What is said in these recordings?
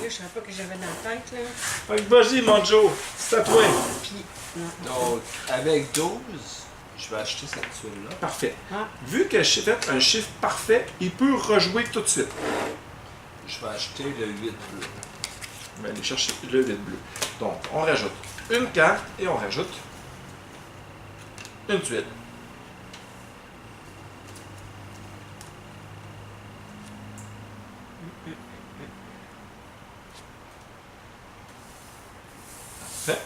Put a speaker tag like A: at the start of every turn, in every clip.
A: je savais pas que j'avais dans la tête, là.
B: Fait que vas-y, mon Joe, c'est à toi.
A: Puis, non.
C: Donc, avec 12, je vais acheter cette tuile-là.
B: Parfait.
A: Ah,
B: Vu que j'ai fait un chiffre parfait, il peut rejouer tout de suite.
C: Je vais acheter le 8 bleu.
B: On va aller chercher le 8 bleu. Donc, on rajoute une carte et on rajoute une tuile. Parfait.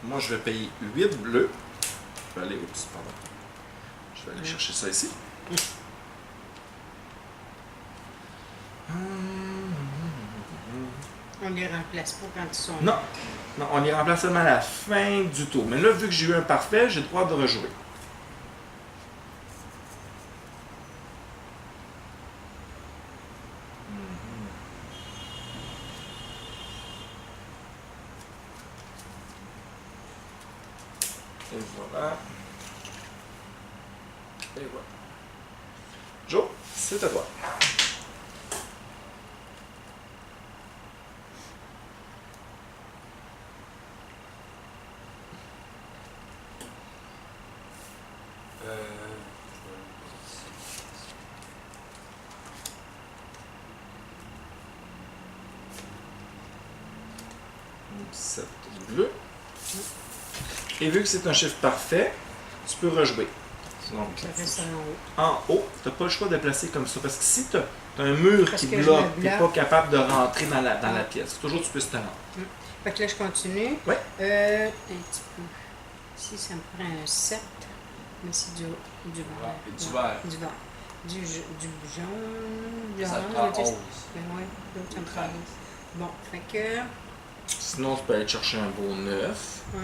B: Moi, je vais payer 8 bleus. Je vais aller, oups, pardon. Je vais aller chercher ça ici.
A: on les remplace pas quand ils sont
B: Non, non, on les remplace seulement à la fin du tour. Mais là, vu que j'ai eu un parfait, j'ai le droit de rejouer. Et voilà. Et voilà. Joe, c'est à toi. Sept bleus. Et vu que c'est un chiffre parfait, tu peux rejouer. Donc,
A: ça reste en haut.
B: en haut, tu n'as pas le choix de placer comme ça. Parce que si tu as un mur
A: Parce
B: qui
A: que je
B: bloque,
A: me
B: tu n'es pas
A: bloque.
B: capable de rentrer dans la pièce. Toujours, tu peux te rendre.
A: Fait que là, je continue.
B: Ouais.
A: Un petit peu. Ici, ça me prend un 7. Mais c'est du vert.
C: Ouais, et du
A: Ouais,
C: vert.
A: Du vert. Du jaune. Du
C: Ça
A: orange,
C: prend
A: je veux dire.
C: 11.
A: Ben ouais, l'autre, ça me prend 11.
C: 13.
A: Bon, fait que...
B: Sinon, tu peux aller chercher un beau 9.
A: Ouais.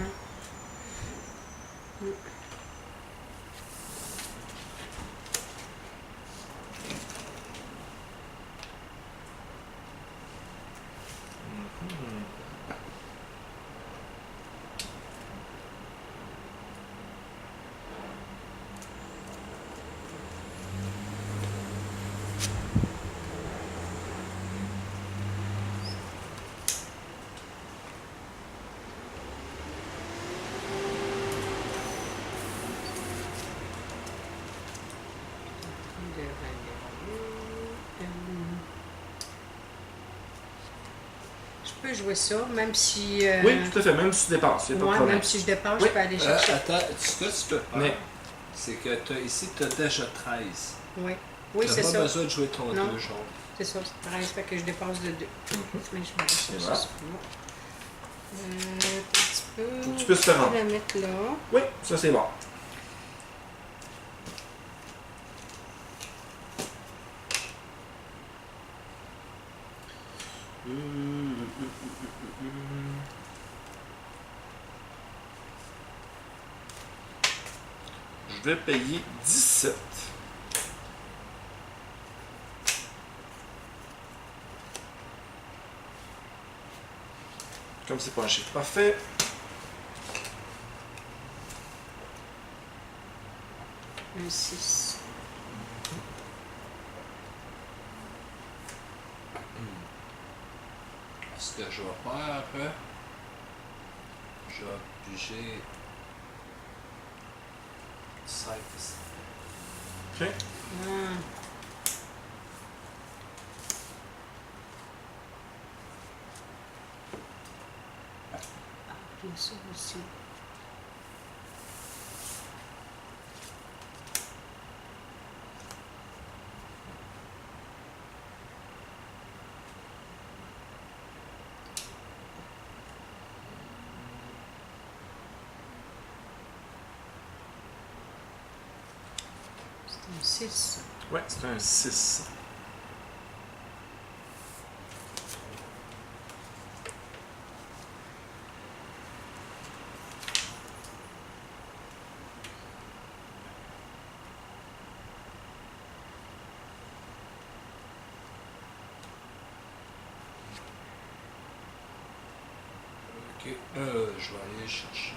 A: Je peux jouer ça, même si...
B: Oui, tout à fait. Même si tu dépasses, il n'y a pas de
A: ouais,
B: problème.
A: même si je dépasse,
B: Oui.
A: je peux aller chercher.
C: Attends, ce que tu peux faire,
B: Mais-
C: c'est que ici, tu as déjà 13.
A: Oui, oui
C: Tu
A: c'est
C: n'as pas
A: ça.
C: besoin de jouer ton 2
A: Non.
C: jaune.
A: C'est ça, c'est pareil, ça fait que je dépasse de 2. Mais je vais chercher
B: Voilà.
A: ça. Un petit peu.
B: Faut que tu puisses te
A: Je
B: rendre.
A: vais la mettre là.
B: Oui, ça c'est bon. Je vais payer 17. Comme c'est pas un chiffre parfait,
A: Un 6.
C: Ce que je vais faire, je vais piger 5 ici.
B: ok.
A: Ah. Bien sûr aussi. C'est un 6.
B: Ouais, c'est un 6.
C: Ok, je vais aller chercher.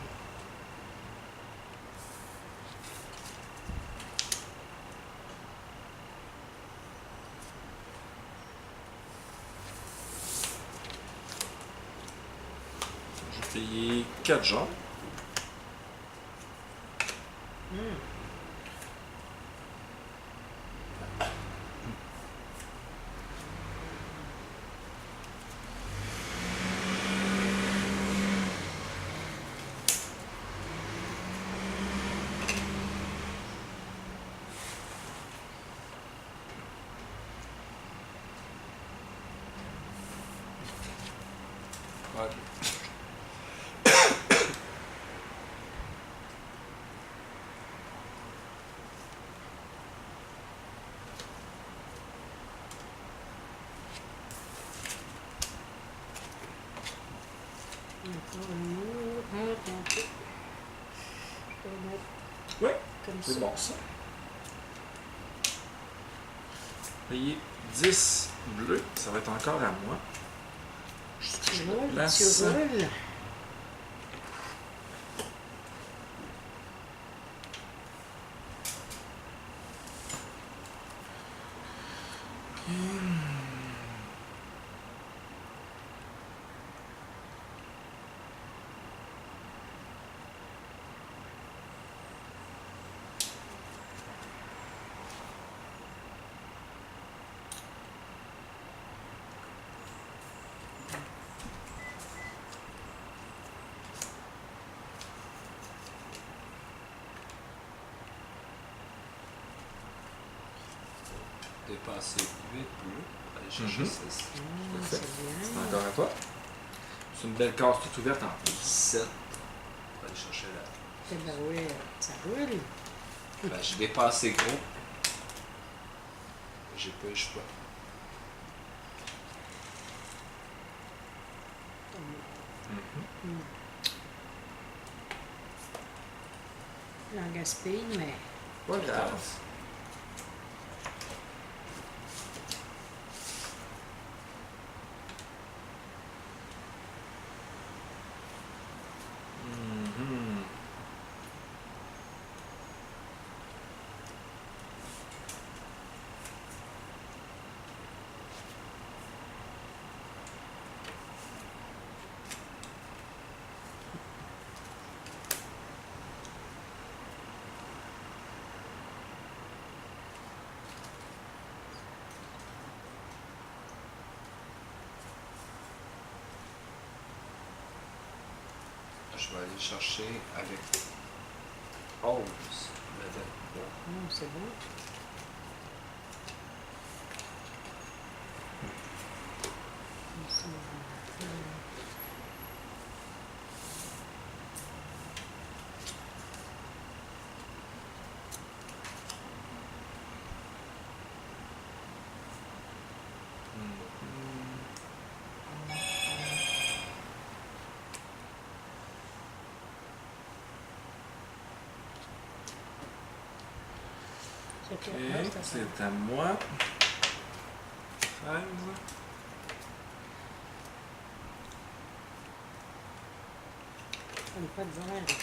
B: Payez 4 jaunes.
C: Ouais.
A: Encore un mot. Attends un peu. Je vais mettre
B: Oui,
A: comme
B: c'est
A: ça.
B: bon ça. Payez 10 bleus. Ça va être encore à moi.
A: Tu roules,
B: place.
A: tu roules.
C: Dépasser 8 bleus. Aller chercher
B: Mhm.
C: 6.
A: C'est
B: C'est
A: bien.
B: encore à toi. C'est une belle case toute ouverte en plus.
C: 7. Aller chercher la.
A: Eh ben oui, ça roule.
C: Ben, j'ai dépassé gros. J'ai pas eu le choix.
A: J'en gaspille, mais
B: Pas grave. Mhm.
C: Je vais aller chercher avec 11. Le deck.
A: c'est bon. Ici, c'est
B: Ok,
A: que- ah,
B: c'est à moi. 13.
A: ça me fait de verre.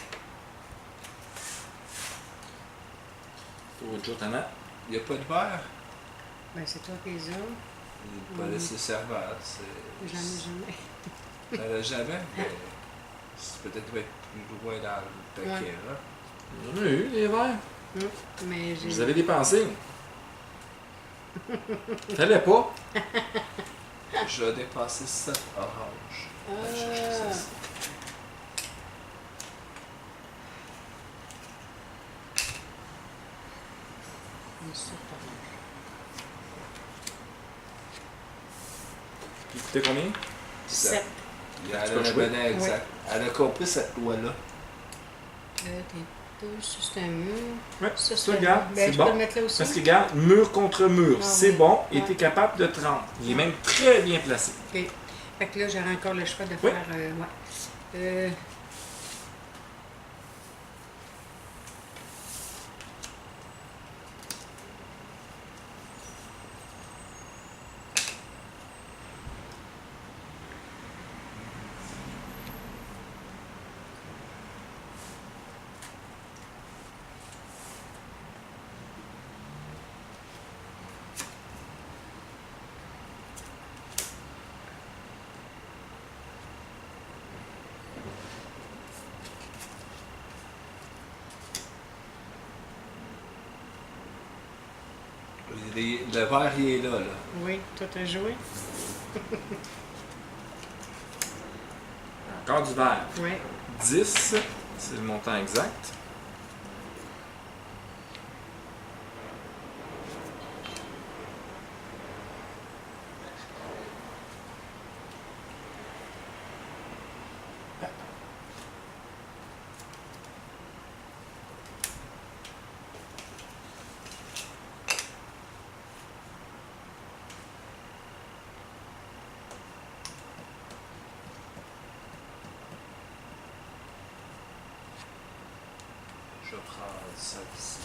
B: Pour Joe Tana.
C: Il n'y a pas de verre.
A: Ben, c'est toi qui les as.
C: Il n'est pas laissé serveur.
A: J'en ai jamais.
C: T'en as jamais? Mais c'est peut-être qu'il va être plus loin dans le paquet.
A: Ouais.
C: Là.
B: On en a eu des verres.
A: Mais j'ai.
B: Vous avez dépensé. Fallait pas.
C: Je vais dépasser 7 oranges. Aller chercher 6.
A: Une soupe orange.
B: Il coûtait combien?
A: 7.
C: Elle a
B: Tu peux
C: le
B: jouer?
C: bonnet exact. Elle a compris cette loi-là.
A: Tes touches, c'est un mur.
B: Ouais,
A: Ça,
B: ça, regarde,
A: Ben,
B: c'est
A: je peux
B: bon.
A: le mettre là aussi.
B: Parce que regarde, mur contre mur,
A: Ah
B: c'est
A: oui.
B: bon et
A: Ouais.
B: tu es capable de te rendre. Il est
A: Ouais.
B: même très bien placé.
A: OK. Fait que là, j'aurai encore le choix de
B: Oui.
A: faire. Ouais.
C: Le vert, il est là, là.
A: Oui, tout a joué.
B: Encore du vert.
A: Oui.
B: 10, c'est le montant exact.
C: Je prends ça ici.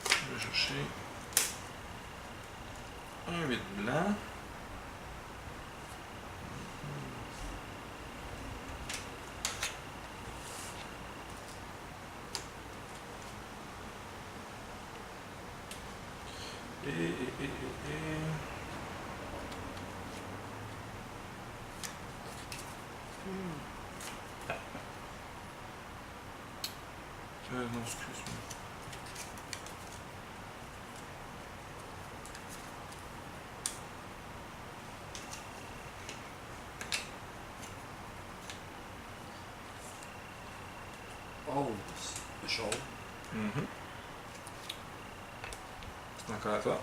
B: Je vais chercher un 8 blanc. Et... non, excuse-moi.
C: Oh, c'est chaud.
B: Mhm. C'est encore à toi.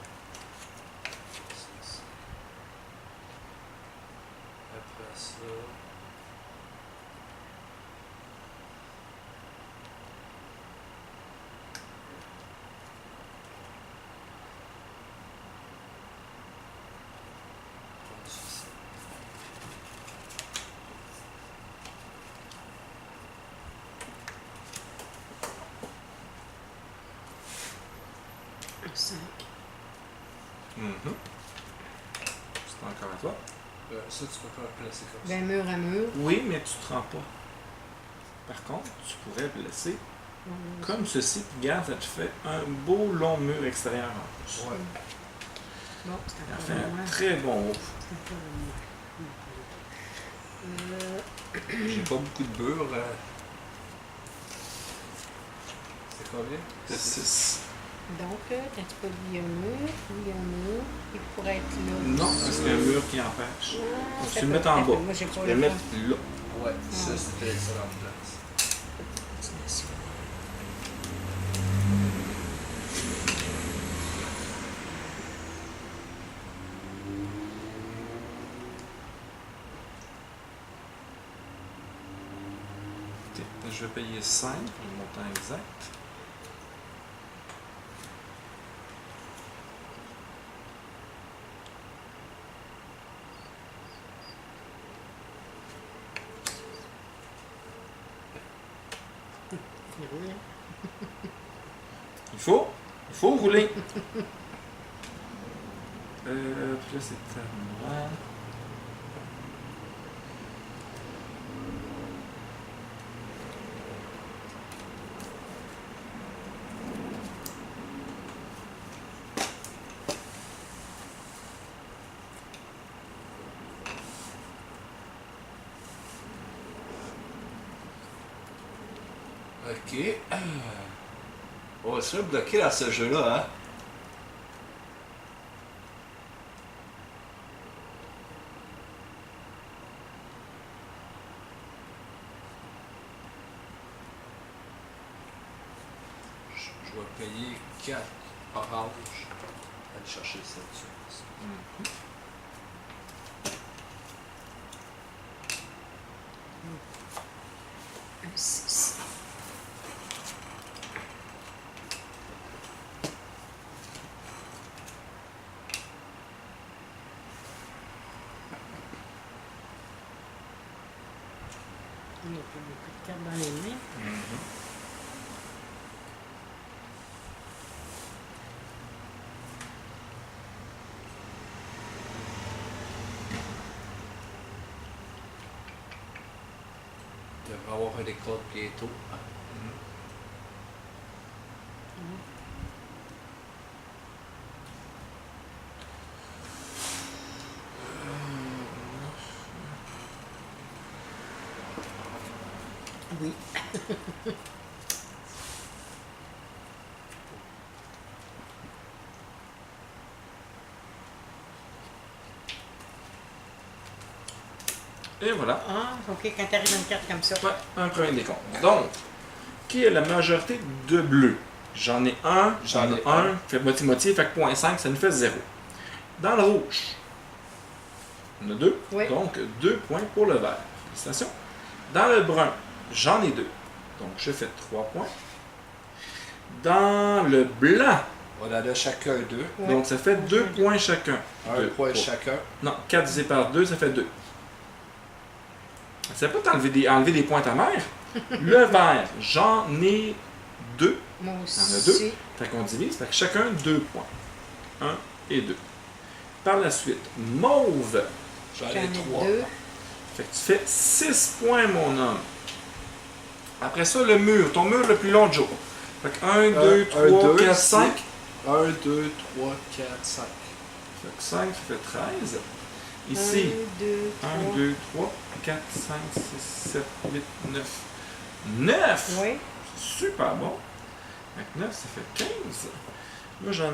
C: Après ça.
A: Un 5.
B: Mhm. C'est encore à toi.
C: Ça, tu peux pas placer comme ça.
A: Ben, mur à mur.
B: Oui, mais tu te rends pas. Par contre, tu pourrais placer comme ceci. Puis regarde, ça te fait un beau long mur extérieur en plus.
C: Ouais.
A: Bon, c'est
B: Il a
A: encore
B: fait
A: à moi.
B: un très bon move.
A: C'est encore à moi.
C: J'ai pas beaucoup de beurre. C'est combien?
B: C'est 6.
A: Donc, t'as-tu pas dit un mur? Oui, un mur. Il pourrait être là.
B: Non,
A: aussi.
B: parce qu'il y a un mur qui empêche.
A: Ah,
B: Donc,
A: ça
B: tu le
A: peut-
B: mets en
A: ça peut-
B: bas.
A: Moi, j'ai
B: Tu
A: pas
B: peux
A: le
B: le mettre
A: temps.
B: là.
C: Ouais, ça, c'était excellente place.
B: Ok, je vais payer 5 pour le montant exact.
A: Oui.
B: Il faut rouler. Puis là, c'est à moi.
C: Ok. On va se faire bloquer dans ce jeu-là, hein? Je vais payer 4 oranges. Aller chercher cette chose.
A: Un 6. Il n'y a pas beaucoup de cartes dans les mains.
C: De vais avoir un école bientôt.
A: Oui.
B: Et voilà.
A: Ah, ok, quand tu arrives une carte comme ça.
B: Ouais, un premier décompte. Donc, qui est la majorité de bleus? J'en ai un,
C: J'en ai
B: un, fait moitié-moitié, fait que 0.5, ça nous fait 0. Dans le rouge, on a 2,
A: Oui.
B: donc 2 points pour le vert. Félicitations. Dans le brun, j'en ai 2, donc je fais 3 points. Dans le blanc,
C: On en a chacun 2.
A: Ouais.
B: donc ça fait 2 points chacun.
C: Un
B: Deux,
C: point
B: trois.
C: chacun.
B: Non, 4 divisé par 2, ça fait 2. Ça peut enlever des points à ta mère. Le vert, j'en ai 2.
A: Moi
B: Il y en a
A: aussi.
B: 2. Fait qu'on divise. Fait que chacun 2 points. 1 et 2. Par la suite, mauve.
C: J'en
A: J'en
C: ai
A: ai
C: 3.
A: 2.
B: Fait que tu fais 6 points, mon homme. Après ça, le mur. Ton mur le plus long de jour. Fait que 1, 2, 3, 4, 5.
C: 1, 2, 3, 4, 5.
B: Fait que 5, ça fait 13. Ici,
A: 1, 2,
B: 1, 2, 3, 4, 5, 6, 7, 8, 9. 9!
A: Oui.
B: Super bon. Fait que 9, ça fait 15. Là, j'ai 1,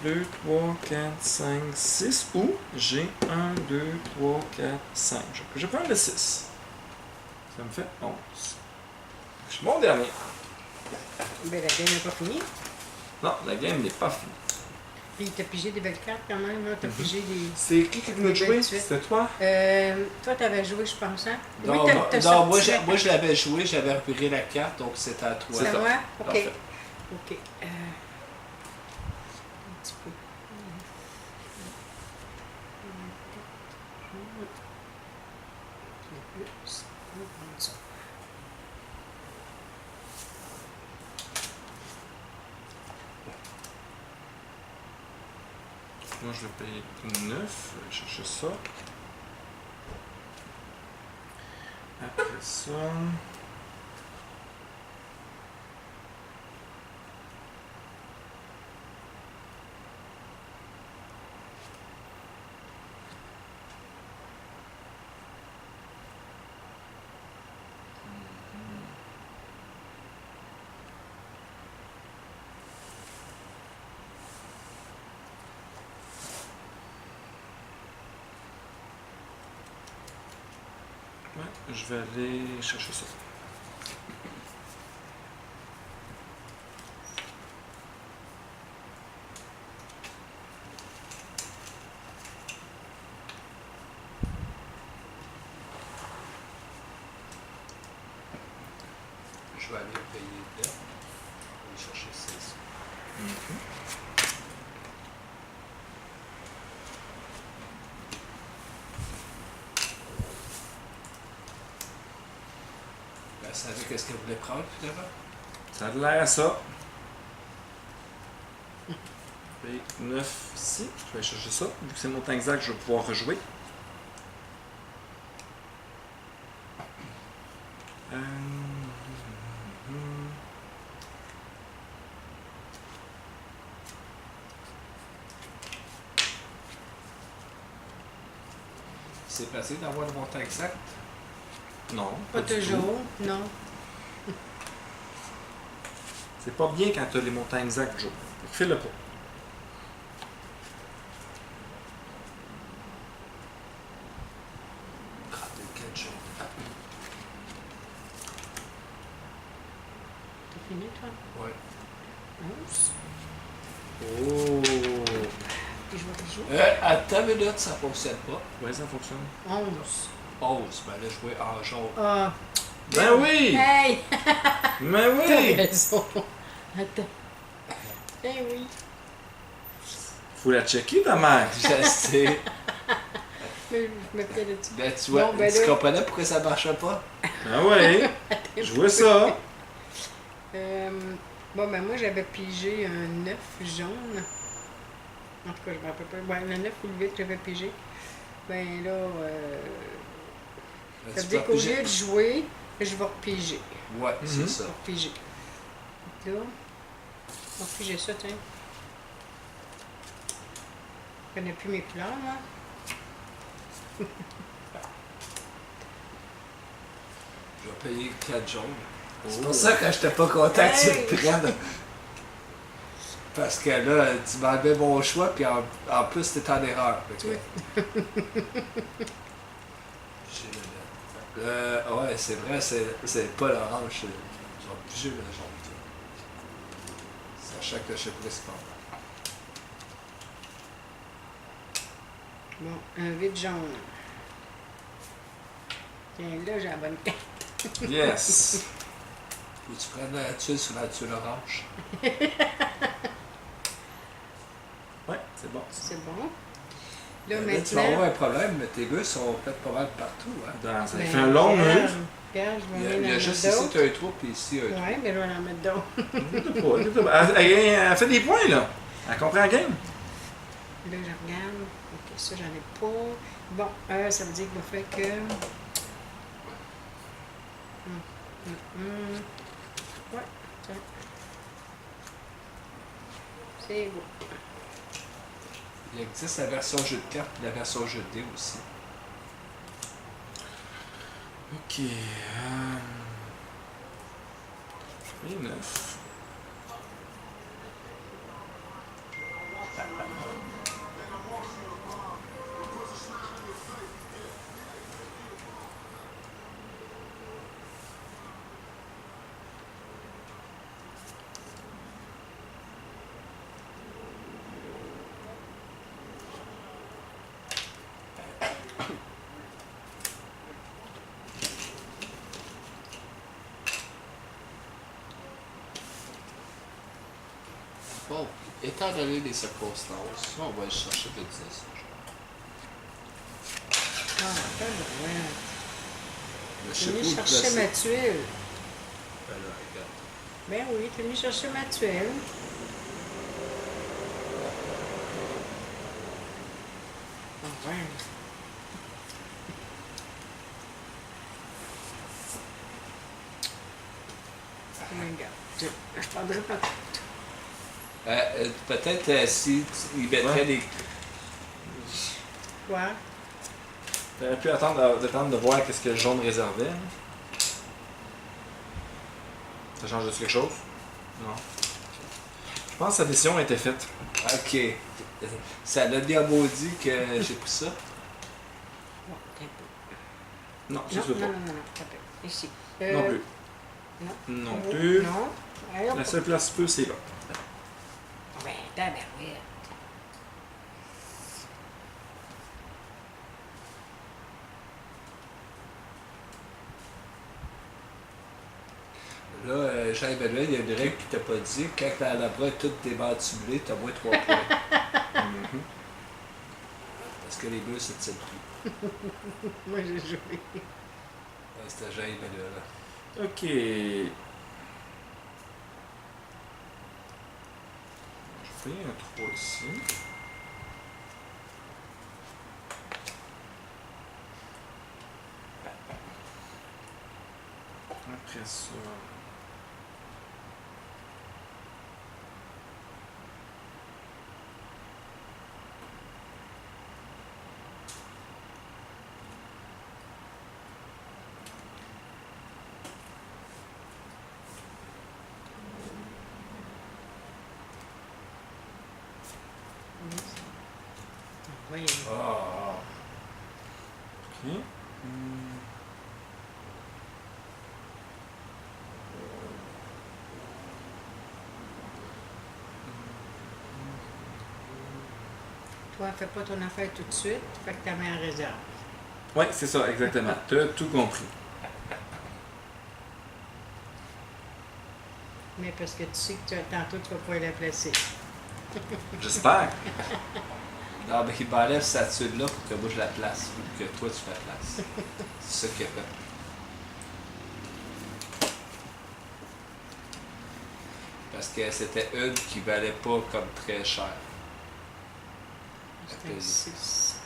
B: 2, 3, 4, 5, 6. Ou j'ai 1, 2, 3, 4, 5. Je prends le 6. Ça me fait 11. Je suis mon dernier.
A: Ben, la game n'est pas finie.
B: Non, la game n'est pas finie.
A: Puis t'as pigé des belles cartes quand même, là. T'as pigé des.
B: C'est qui venait de jouer? C'était toi?
A: Toi, t'avais joué, je pense, hein?
C: Non,
A: oui,
C: non,
A: sorti
C: moi,
A: la
C: je
A: carte.
C: l'avais joué, j'avais repéré la carte, donc c'était à toi.
A: C'est à
B: ça.
A: moi? Ok.
B: Parfait.
A: Ok. Un petit peu. Plus. On va prendre ça.
B: Moi, je vais payer 9. Je vais chercher ça. Après ça. Ouais, je vais aller chercher ça.
C: Je vais aller payer là. Aller chercher 6. Elle savait qu'est-ce qu'elle voulait prendre, finalement?
B: Ça a l'air à ça. Paye 9 ici. Je vais aller chercher ça. Vu que c'est mon temps exact, je vais pouvoir rejouer.
C: C'est passé d'avoir le montant exact?
B: Non,
A: Pas
B: du tout.
A: toujours, non.
B: C'est pas bien quand tu as les montants exacts, Joe. Fais-le pas.
C: Quel jour?
A: T'as fini, toi?
C: Ouais.
A: 11.
B: Oh!
A: Puis je vais rejouer.
C: Attends une minute, ça fonctionne pas.
B: Ouais, ça fonctionne.
A: 11.
C: 11, ben là, je jouais en jaune.
A: Ah.
B: Ben oui!
A: Hey!
B: Ben
A: T'as
B: oui!
A: raison. Attends. Ben oui.
B: Faut la checker, ta mère.
C: Je sais.
A: Mais je me fais là-dessus.
C: Ben, tu vois,
A: Bon, ben
C: tu
A: là-
C: comprenais pourquoi ça marchait pas?
B: Ben ouais! Je vois ça.
A: Bon, ben moi, j'avais pigé un 9 jaune. En tout cas, je me rappelle pas. Ouais, le 9 ou le 8, j'avais pigé. Ben là,
C: Ben,
A: ça
C: tu
A: veut dire
C: peux
A: qu'au
C: piger-
A: lieu de jouer, Je vais repiger.
C: Ouais, c'est
B: Mhm.
C: ça.
A: Je vais repiger. Là, on va repiger ça, tiens. Je connais plus mes couleurs, là.
C: Je vais payer 4 jaunes. C'est
B: Oh.
C: pour ça que j'étais pas content que tu
A: Hey!
C: le prennes. Parce que là, tu m'enlevais mon choix, puis en plus, t'es en erreur. Fait que-
A: Oui.
C: J'ai le ouais, c'est vrai, c'est pas l'orange, c'est genre piger le jaune. C'est à chaque que je sais pas ce qu'on
A: Bon, un vide jaune. Tiens, là, j'ai la bonne carte.
B: Yes!
C: Faut que tu prennes la tuile sur la tuile orange.
B: Ouais, c'est bon. ça.
A: C'est bon. Là,
C: Là, tu vas
A: maintenant...
C: avoir un problème, mais tes gars sont peut-être pas mal partout. Hein.
B: Ça
A: Ben,
B: fait un long mur.
A: regarde, je
C: Il
A: vais
C: y a,
A: en
C: il y a
A: mettre
C: juste ici,
A: d'autres.
C: tu as un trou, puis ici, un trou.
A: Ouais, mais je vais en mettre d'autres.
B: Elle fait des points, là. Elle comprend la game.
A: Là, je regarde. Ok, ça, j'en ai pas. Bon, ça veut dire qu'il va faire que... Ouais, tiens. C'est beau.
C: Il existe la version jeu de cartes et la version jeu de dés aussi.
B: Ok. Je fais 9.
C: Bon, étant donné les circonstances, on va aller chercher de 10.
A: Ah, attends, ouais.
C: Le
A: T'es venu
C: chapeau
A: chercher
C: placé.
A: ma tuile.
C: Ben là, regarde.
A: Ben oui, t'es venu chercher ma tuile. Ah ouais. Regarde, je prendrai pas tout.
C: Peut-être si il mettrait
B: Ouais.
C: des.
A: Quoi?
B: T'aurais pu attendre de voir qu'est-ce que le jaune réservait. Hein. Ça change de quelque chose? Non. Je pense que sa décision a été faite.
C: Ok. Ça l'a bien maudit que j'ai pris ça.
A: Bon, t'as un peu.
B: Non, ça
A: Non,
B: se peut
A: non,
B: pas.
A: non, non, non, t'as un peu. Ici.
B: Non plus.
A: Non.
B: Non plus.
A: Non. Alors,
B: La seule place peu, c'est là.
A: ben, tabarouette.
C: Là, Jean-Emmanuel, il y a une règle qui t'a pas dit. Quand la bras est toute démantibulée, t'as moins 3 points.
B: Mhm.
C: Parce que les bleus, c'est de cette plus.
A: Moi, j'ai joué.
C: Ouais, c'était Jean-Emmanuel.
B: Ok. Je fais un 3 ici. Après ça.
A: Voyons.
C: Ah!
B: Ok.
A: Toi, fais pas ton affaire tout de suite, fait que ta mets en réserve.
B: Ouais, c'est ça, exactement. Tu as tout compris.
A: Mais parce que tu sais que tantôt, tu vas pas la placer.
B: J'espère.
C: Non, mais il m'enlève cette tuile-là pour que moi je la place, ou que toi tu la places. C'est ça qu'il a fait. Parce que c'était une qui valait pas comme très cher.
A: C'est un 6.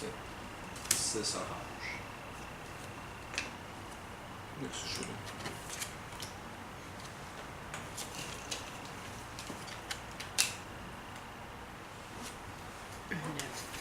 C: Ok. 6 orange.
B: Là, ce jeu-là.
A: Un 9.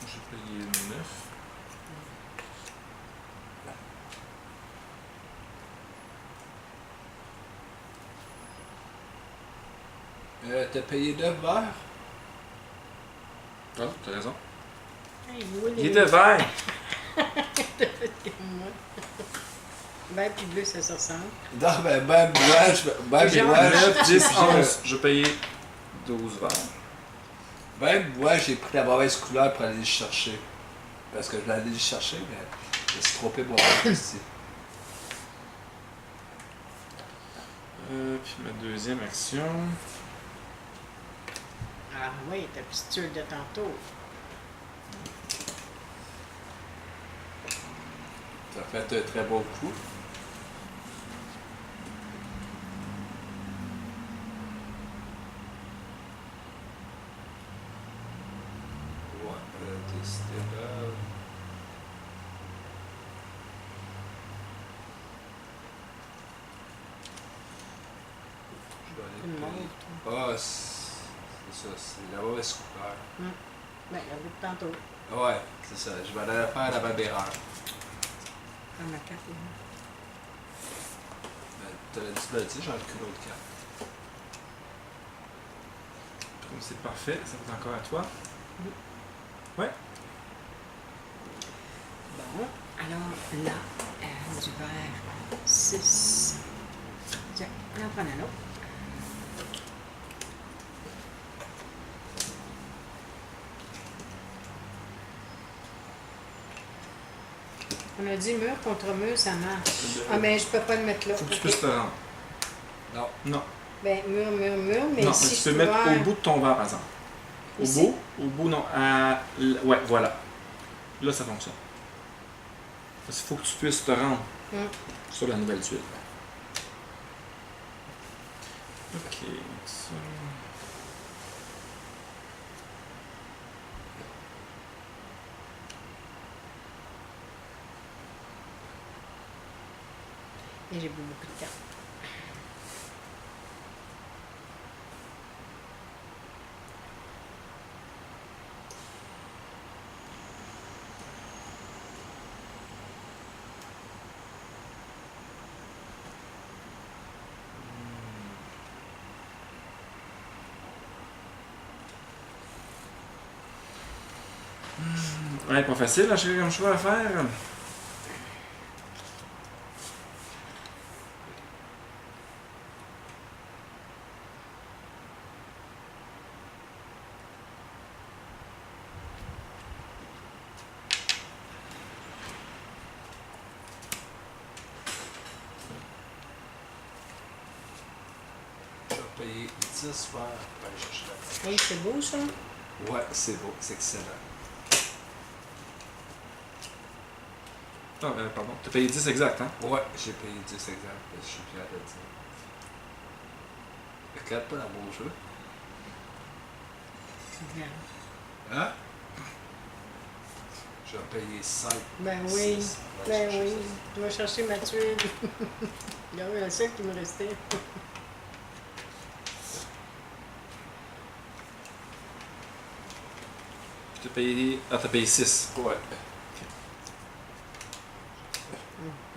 B: J'ai payé 9.
C: T'as payé 9 verres?
B: Ah, t'as raison.
A: Hey, moi,
B: Il était vert.
A: T'as fait comme moi. Vert puis bleu, ça se ressemble.
C: Non, mais même moi,
A: Genre,
C: moi,
B: 9, 10,
C: j'ai-
B: 11. Je payais 12 verres.
C: Même moi, j'ai pris la mauvaise couleur pour aller le chercher. Parce que je voulais aller le chercher, mais je me suis trompé moi-même ici.
B: Puis ma deuxième action.
A: Ah oui, ta posture de tantôt.
C: Ça fait un très beau coup. Ouais, décider là. Je vais aller
A: Une
C: payer.
A: mauve, toi.
C: Ah, c'est ça, c'est la mauvaise couleur.
A: Ben, la bleu de tantôt.
C: Ouais, c'est ça. Je vais aller faire la même erreur.
A: Comme ma carte. là.
C: Tu me l'as dit, j'ai un culot de carte.
B: Comme c'est parfait, ça va encore à toi.
A: Bon, alors là, du vert 6. Tiens, on en prend un autre. On a dit mur contre mur, ça marche. Ah, mais je peux pas le mettre là.
B: Faut que tu
A: Ok.
B: puisses te rendre.
C: Non.
B: Non,
A: Ben, mur, mais
B: non,
A: si
B: mais tu
A: je
B: peux
A: suis
B: mettre au
A: ouvert-
B: bout de ton verre, par exemple.
A: Ici?
B: Au bout, non. Ouais, voilà. Là, ça fonctionne. Parce qu'il faut que tu puisses te rendre sur la nouvelle tuile. Ok, ça.
A: Et j'ai beaucoup de cartes.
B: Ouais, pas facile à chercher comme choix à faire.
C: 10 faire. Je vais aller chercher la
A: Hey, c'est beau ça?
C: Ouais, c'est beau, c'est excellent.
B: Ah, pardon. Tu as payé 10 exact, hein?
C: Ouais, j'ai payé 10 exact, je suis fier de le dire. Regarde pas dans mon jeu.
A: Regarde.
C: Hein? Je vais payer 5.
A: Ben oui,
C: Six.
A: ben oui. Je vais chercher ma tuile. Il y avait la seule qui me restait.
B: Tu as payé. Ah, tu as payé 6.
C: Ouais.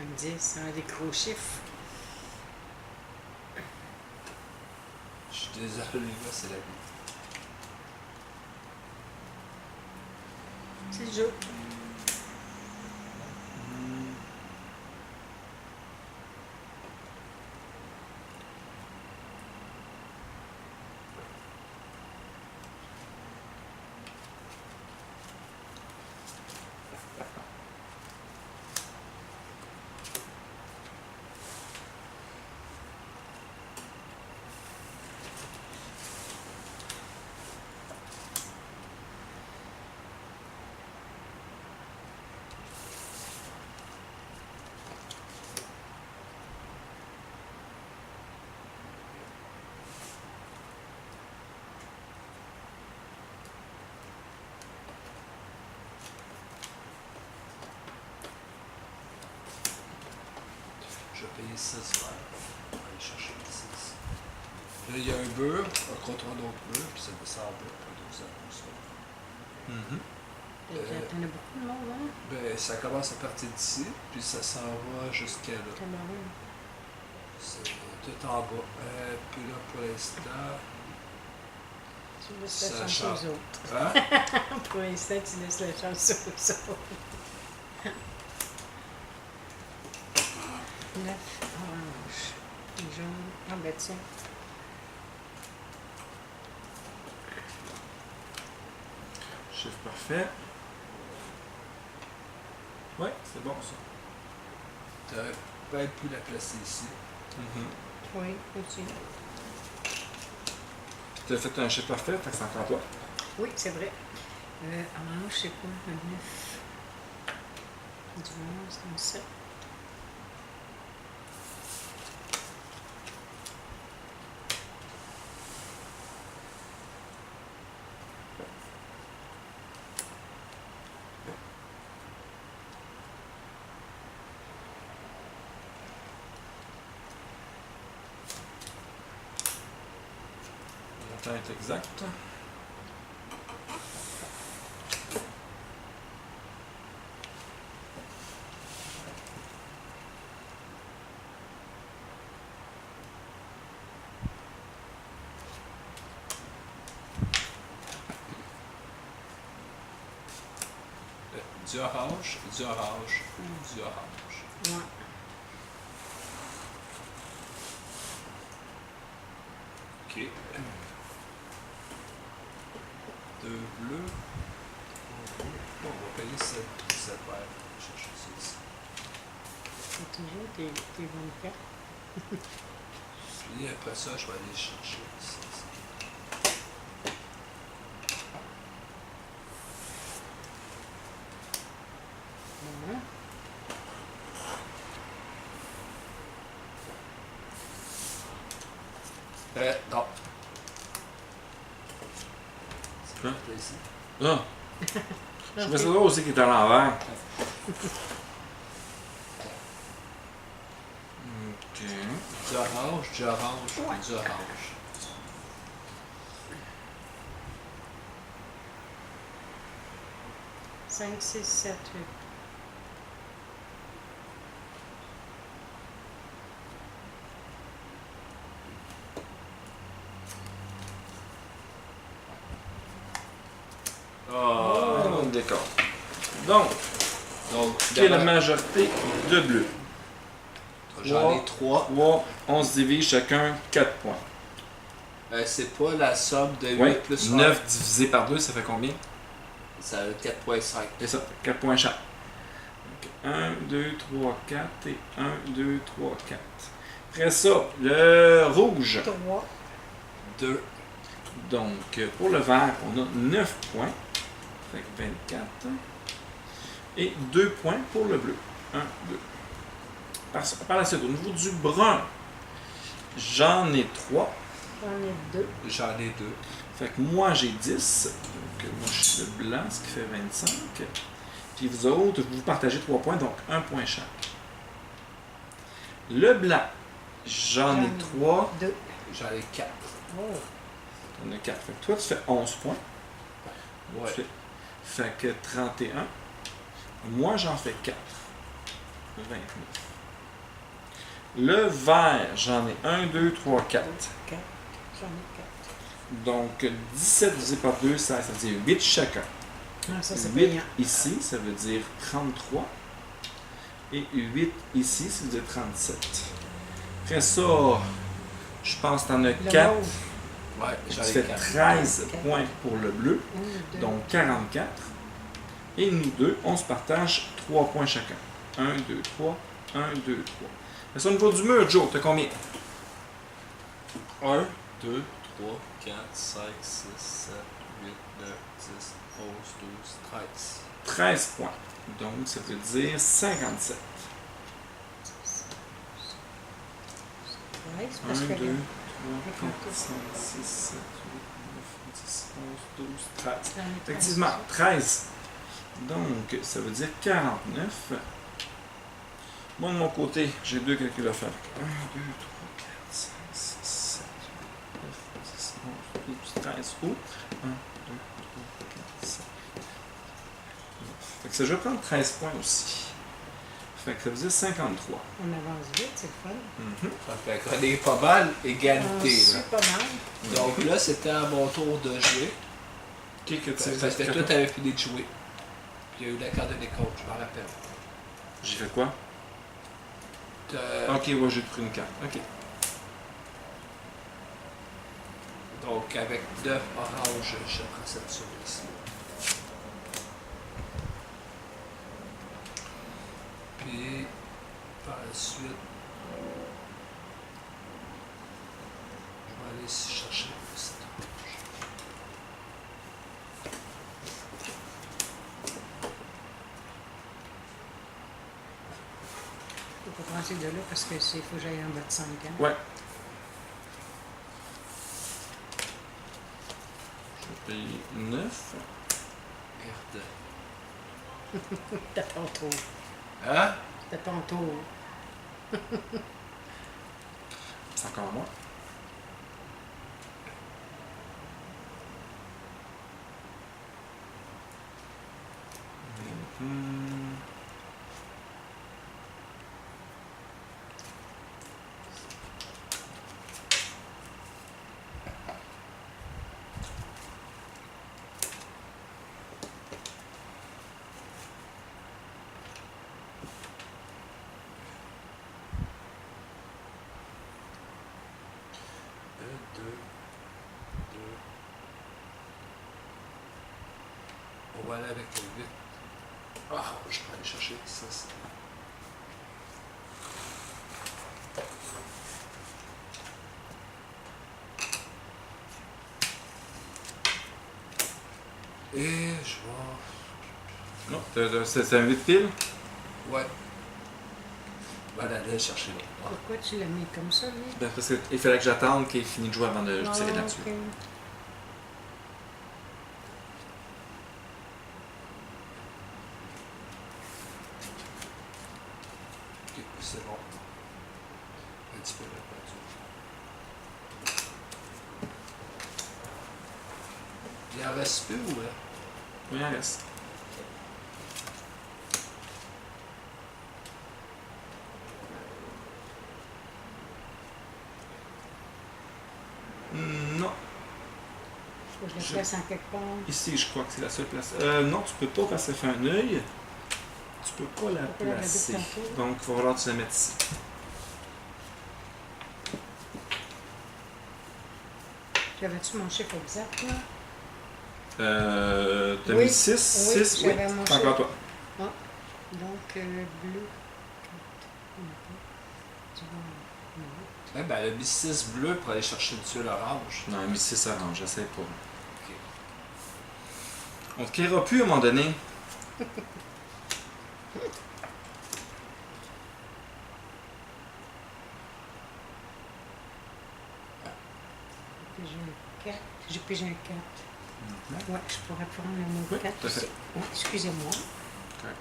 A: Un 10, c'est un des gros chiffres.
C: Je suis désolé, là, c'est la vie.
A: C'est le jeu.
C: Je vais payer 6 verres. Je vais aller chercher les 6. Là, il y a un beurre, un contrôle d'autres beurre, puis ça descend en beurre, puis donc ça comme ça.
A: T'en as beaucoup de monde, hein?
C: Ben, ça commence à partir d'ici, puis ça s'en va jusqu'à là.
A: Cameroun.
C: C'est tout en bas. Puis là, pour l'instant.
A: Tu laisses
C: Ça
A: la chance
C: change.
A: aux autres.
C: Hein?
A: Pour l'instant, tu laisses la chance aux autres. 9 orange. Jaune. Ah ben tiens.
B: Chiffre parfait. Ouais, c'est bon ça.
C: T'aurais peut-être pu la placer ici.
A: Oui, aussi.
B: Tu as fait un chiffre parfait, fait que c'est encore toi.
A: Oui, c'est vrai. Orange, c'est quoi? Un 9. Du 11, comme ça.
B: Le montant est exact.
C: Du orange, du orange, du orange.
A: Ouais.
C: OK. Deux bleus. Bon, on va payer 7 verres. Je vais chercher ça ici.
A: C'est toujours tes bonnes cartes.
C: Puis après ça, je vais aller chercher ici.
A: Bon.
C: Non.
B: Hein?
C: C'est ici.
B: Ah! Je fais ça aussi qui est à l'envers. Ok.
C: Du orange, du orange,
A: Ouais.
C: du orange.
A: Cinq, six, sept, 8.
B: Ah, on décore. Donc,
C: Donc,
B: quelle est la majorité de bleus?
C: j'en ai 3.
B: 3, on se divise chacun 4 points.
C: C'est pas la somme de 8
B: Oui,
C: plus
B: 9 divisé par 2, ça fait combien?
C: Ça a 4,5.
B: C'est ça, 4 points chaque. 1, 2, 3, 4 et 1, 2, 3, 4. Après ça, le rouge.
A: 3.
C: 2.
B: Donc, pour le vert, on a 9 points. Fait que 24. Et 2 points pour le bleu. 1, 2. Par la suite, au niveau du brun, j'en ai 3.
A: J'en ai 2.
C: J'en ai 2.
B: Fait que moi, j'ai 10. Donc, moi, je suis le blanc, ce qui fait 25. Puis vous autres, vous partagez 3 points, donc 1 point chaque. Le blanc, j'en ai 3.
A: 2.
C: J'en ai 4.
A: Oh.
B: On a 4. Fait que toi, tu fais 11 points.
C: Ouais.
B: Fait que 31. Moi, j'en fais 4. 29. Le vert, j'en ai 1, 2, 3, 4.
A: 4. J'en ai 4.
B: Donc, 17 divisé par 2, ça veut dire 8 chacun.
A: Non, ça, c'est
B: 8
A: payant.
B: ici, ça veut dire 33. Et 8 ici, ça veut dire 37. Après ça, je pense que tu en as
A: Le
B: 4.
A: mauve.
C: Ouais,
B: Tu
C: j'en ai
B: fais
C: 4.
B: 13
A: 4.
B: points pour le bleu,
A: 1, 2.
B: donc 44. Et nous deux, on se partage 3 points chacun. 1, 2, 3, 1, 2, 3. Mais ça, au niveau du mur, Joe, t'as combien?
D: 1, 2, 3, 4, 5, 6, 7, 8, 9, 10, 11, 12, 13.
B: 13 points. Donc, ça veut dire 57.
A: Ouais, c'est
B: 1,
A: parce
B: 2,
A: que
B: 3,
A: le-
B: 4, 5, 6, 7, 8, 9, 10, 11, 12, 13.
A: j'en ai
B: Effectivement, 13. Donc, ça veut dire 49. Moi, de mon côté, j'ai 2 calculs à faire. 1, 2, 3, 4, 5, 6, 7, 8, 9, 10, 11, 12, 13. Ou 1, 2, 3, 4, 5. Fait que ça, je vais prendre 13 points aussi. Fait que ça veut dire 53.
A: On avance vite, c'est le fun.
C: Ça fait qu'on est pas mal égalité.
A: On
C: Là.
A: suit pas mal.
C: Donc là, c'était à mon tour de jouer.
B: Qui que tu
C: Parce que toi, t'avais fini de jouer. Puis il y a eu la carte de décompte, je m'en rappelle.
B: J'ai fait quoi? Ok, ouais, j'ai pris une carte. Ok.
C: Donc avec 9 oranges, je prends cette souris ici. Puis par la suite, je vais aller chercher le site.
A: Faut pas passer de là parce que c'est faut que j'aille en bas de 5 ans.
B: Ouais. Je vais payer 9.
C: Merde.
A: T'as ton tour.
C: Hein?
A: T'as ton tour.
B: C'est encore moi.
C: On va aller avec le 8. Ah, je vais aller chercher ça. Et je vais...
B: Non, c'est un 8 piles?
C: Ouais. Je vais aller chercher l'autre. Ah.
A: Pourquoi tu l'as mis comme ça, lui?
B: Ben, parce qu'il fallait que j'attende qu'il ait fini de jouer avant de tirer
A: Ah,
B: là-dessus.
A: ok.
C: Ok, c'est bon. Un petit peu répandu. Il en reste plus ou
B: Oui, il en reste. Non.
A: Faut que je la
B: Je-
A: place en quelque part.
B: Ici, je crois que c'est la seule place. Non, tu peux pas parce que ça fait un œil. Tu peux pas la
A: peut la
B: placer.
A: mettre tantôt.
B: Donc, il va falloir que tu la mettes ici.
A: J'avais-tu mon chiffre exact, là?
B: T'as
A: Oui.
B: mis 6?
A: Oui,
B: 6, oui.
A: j'avais mon
B: C'est encore
A: chiffre.
B: toi.
A: Donc, bleu. Tu vois.
C: Eh ben, elle a mis 6 bleus pour aller chercher une tuile orange.
B: Non, mais 6 orange, j'essaie pas.
C: Ok.
B: On te criera plus à un moment donné.
A: J'ai pigé un 4. Ouais, je pourrais prendre le mot
B: Oui,
A: 4
B: tout à fait.
A: aussi. Oh, excusez-moi.
B: Correct.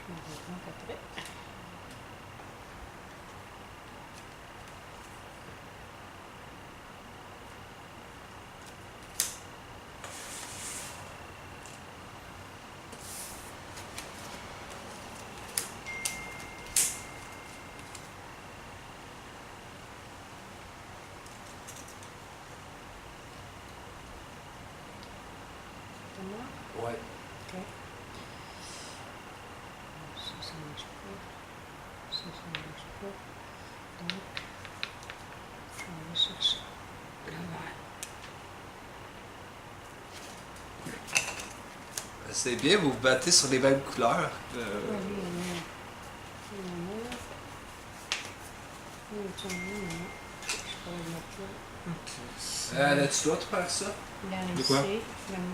A: Je m'en vais prendre après. C'est moi?
C: Ouais.
A: Ok. Ça marche pas. Ça marche pas. Donc, on va chercher le vert.
C: C'est bien, vous vous battez sur les mêmes couleurs.
A: Oui, il y en a. Il y en a. Oui, tu en as, il y en a. Je pourrais le mettre là.
B: Ok.
C: Là, tu dois te faire ça.
A: Là,
B: De
A: ici.
B: quoi?
A: Là,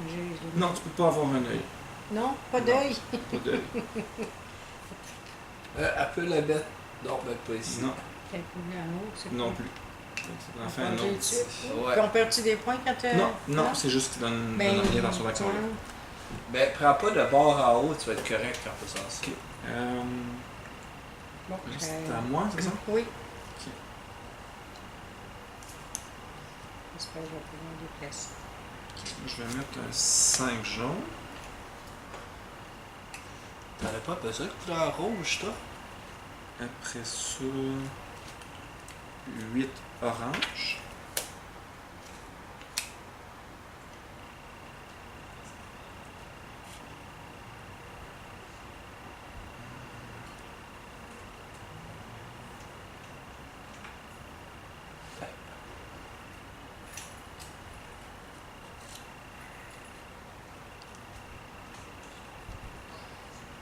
A: j'ai les
B: Non, tu peux pas avoir un œil.
A: Non, pas d'œil.
B: Pas d'œil.
C: Elle peut la mettre. Non, même pas ici.
B: Non,
A: Elle pouvait en haut, c'est
B: non
A: quoi?
B: plus.
A: On
B: Enfin,
A: peut
B: non.
A: dire dessus.
C: Ouais.
A: Puis on perd-tu des points quand tu...
B: Non, non, c'est juste qu'il donne
A: Ben,
B: rien dans son action.
A: ouais.
C: Ben, prends pas de bord en haut, tu vas être correct en faisant ça.
B: Ok.
A: Bon,
B: C'est à moi, c'est ça?
A: Oui.
B: Ok.
A: J'espère que je vais pouvoir déplacer.
B: Je vais mettre un 5 jaune.
C: T'en as pas besoin de couleur rouge, toi?
B: Après ça, 8 orange.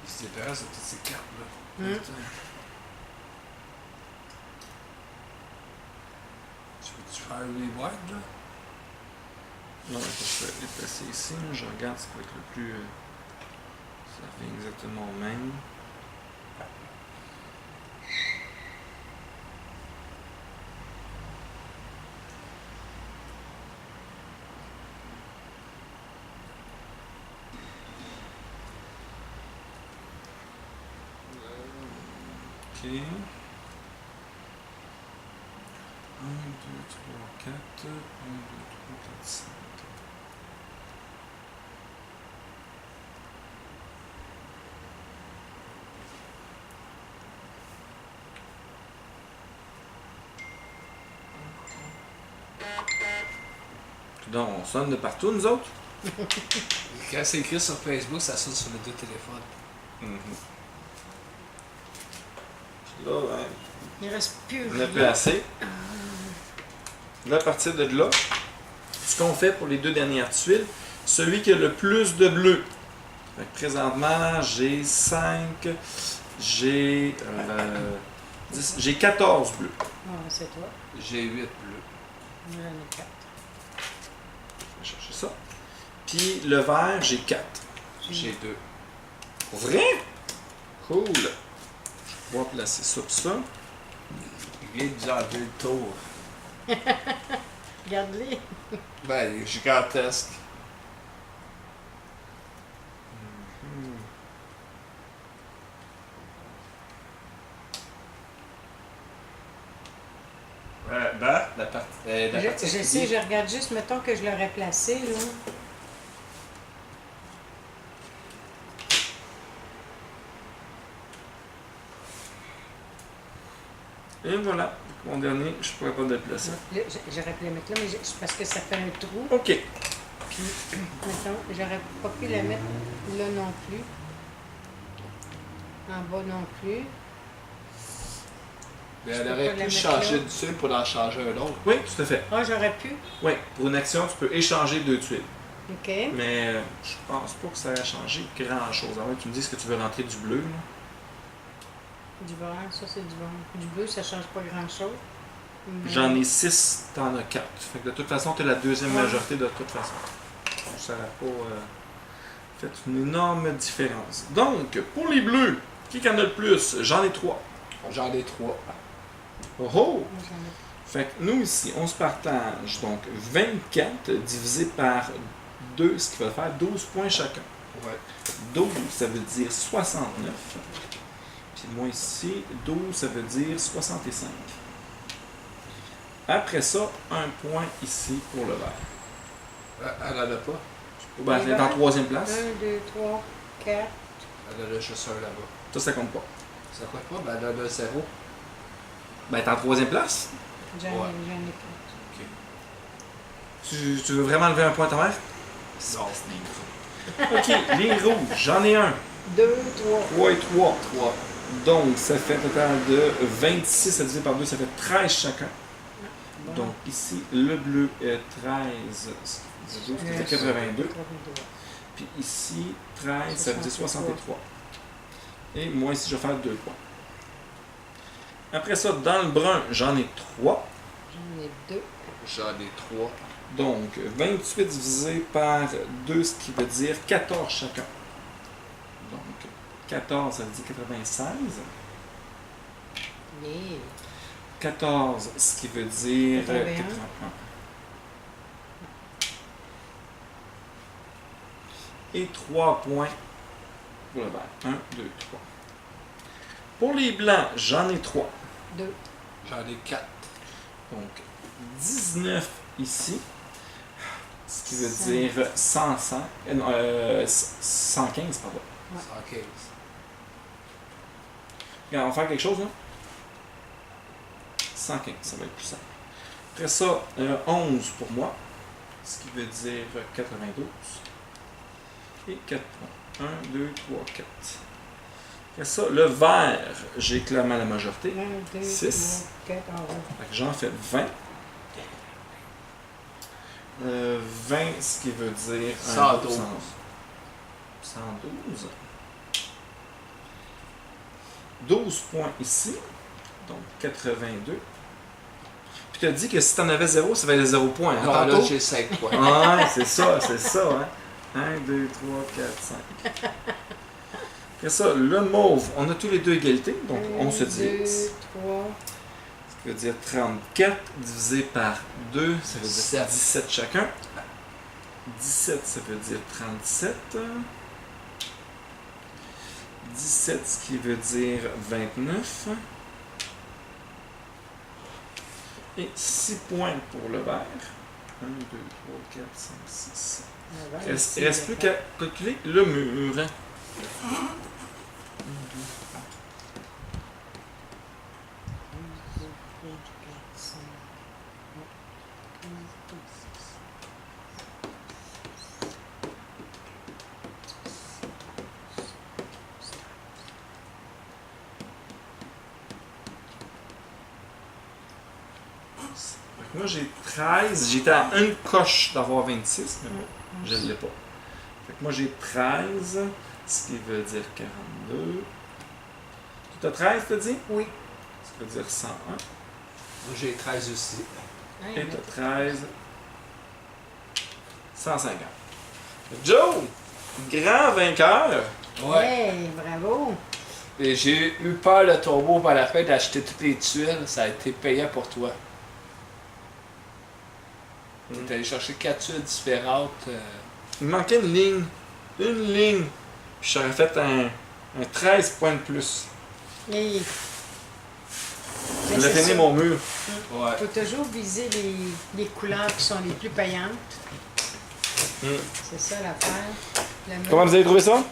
C: Il se débarrasse de toutes ces cartes-là. Tu veux-tu faire un rewind, là?
B: Non, je vais les placer ici. Je regarde ce qui va être le plus. Ça revient exactement au même. Ok. 1, 2, 3, 4. 1, 2, 3, 4, 5. Donc, on sonne de partout, nous autres?
C: Quand c'est écrit sur Facebook, ça sonne sur les deux téléphones.
B: Là, ouais,
A: Il reste plus
B: on n'a
A: rien.
B: plus assez. Là, à partir de là, ce qu'on fait pour les deux dernières tuiles, celui qui a le plus de bleus. Fait que présentement, j'ai 5, j'ai 10, j'ai 14 bleus.
A: Ah, c'est toi.
C: J'ai 8 bleus.
A: J'en ai 4.
B: Je vais chercher ça. Puis le vert, j'ai 4.
C: J'ai 2.
B: Pour vrai? Cool. Je vais pouvoir placer ça pour ça.
C: Il vient de nous enlever le tour.
A: Regarde-les.
C: Ben, il est gigantesque. Ben, la partie.
A: Je sais, je regarde juste, mettons que je l'aurais placé, là.
B: Et voilà. Mon dernier, je pourrais pas le placer.
A: Là, j'aurais pu la mettre là, mais c'est parce que ça fait un trou.
B: OK.
A: Puis, mettons, j'aurais pas pu la mettre là non plus. En bas non plus.
C: Mais
A: Je
C: elle
A: peux
C: aurait
A: pas la
C: pu
A: mettre
C: changer
A: là.
C: de tuile pour en changer un autre.
B: Oui, tout à fait.
A: Ah, j'aurais pu.
B: Oui, pour une action, tu peux échanger 2 tuiles.
A: OK.
B: Mais je pense pas que ça ait changé grand-chose. Alors, tu me dis que tu veux rentrer du bleu. Là.
A: Du vert, ça c'est du vert. Du bleu, ça change pas grand-chose. Mais-
B: J'en ai 6, t'en as 4. Fait que de toute façon, t'as la deuxième
A: Ouais.
B: majorité de toute façon. Ça n'a pas fait une énorme différence. Donc, pour les bleus, qui en a le plus? J'en ai 3.
C: J'en ai 3.
B: Oh oh!
A: Moi, j'en ai-
B: Fait que nous ici, on se partage donc 24 divisé par 2, ce qui va faire 12 points chacun.
C: Ouais.
B: 12, ça veut dire 69. Puis moi ici, 12, ça veut dire 65. Après ça, un point ici pour le vert.
C: Elle en a pas.
B: Ben, c'est en troisième place.
A: 1, 2, 3, 4.
C: Elle en a juste un là-bas.
B: Ça compte pas.
C: Ça quoi pas? Ben, elle en a 0.
B: Ben, t'es en troisième place.
A: J'en
C: Ouais.
A: ai 4.
B: Tu veux vraiment lever un point à ta mère?
C: Non.
B: Ok, les rouges, j'en ai un.
A: 2, 3.
B: 3 et 3.
C: 3.
B: Donc, ça fait un total de 26 à diviser par 2, ça fait 13 chacun. Donc, ici, le bleu est 13, ça fait 82. Puis ici, 13, ça veut dire 63. Et moi, ici, je vais faire 2 points. Après ça, dans le brun, j'en ai 3.
A: J'en ai 2.
C: J'en ai 3.
B: Donc, 28 divisé par 2, ce qui veut dire 14 chacun. Donc, 14, ça veut dire 96.
A: Yeah.
B: 14, ce qui veut dire
A: 81.
B: 81. Et 3 points pour le vert. 1, 2, 3. Pour les blancs, j'en ai 3.
A: 2.
C: J'en ai 4.
B: Donc, 19 ici. Ce qui veut
A: Cent.
B: dire 115, pardon.
C: 115.
B: Regarde, on va faire quelque chose, là. 115, ça va être plus simple. Après ça, 11 pour moi. Ce qui veut dire 92. Et 4 points. 1, 2, 3, 4. Après ça, le vert, j'ai clairement la majorité.
A: 1, 2,
B: 6.
A: 3, 4 en haut.
B: Fait que j'en fais 20. 20, ce qui veut dire
C: 112.
B: 112. 12 points ici. Donc 82. Puis tu as dit que si tu en avais 0, ça valait 0 points. Hein,
C: Non, là,
B: tantôt?
C: j'ai 5 points.
B: Ouais, c'est ça, hein. 1, 2, 3, 4, 5. Après ça, le mauve, on a tous les deux égalité, donc on se divise.
A: 2, 3.
B: Ce qui veut dire 34 divisé par 2, ça veut dire
C: 17.
B: 17 chacun. 17, ça veut dire 37. 17, ce qui veut dire 29. Et 6 points pour le vert. 1, 2, 3, 4, 5, 6. Il reste plus qu'à calculer le mur. 'Moi j'ai 13, j'étais à une coche d'avoir 26, mais bon, je ne l'ai pas. Fait que moi j'ai 13, ce qui veut dire 42. Tu as 13, t'as dit?
A: Oui.
B: Ce qui veut dire 101.
C: Moi, j'ai 13 aussi.
A: Hein,
B: Et tu as 13, 150. Joe, grand vainqueur.
A: Hey, bravo!
C: Et j'ai eu peur de tomber par la fin d'acheter toutes les tuiles. Ça a été payant pour toi. T'es allé chercher 4 tuiles différentes.
B: Il me manquait une ligne. Une ligne. Puis j'aurais fait un 13 points de plus.
A: Hey.
B: Je voulais finir mon mur.
C: Ouais.
A: Il faut toujours viser les couleurs qui sont les plus payantes. C'est ça l'affaire.
B: Comment vous avez trouvé ça?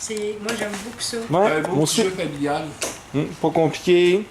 A: Moi, j'aime beaucoup ça.
C: Un beau petit jeu familial.
B: Pas compliqué.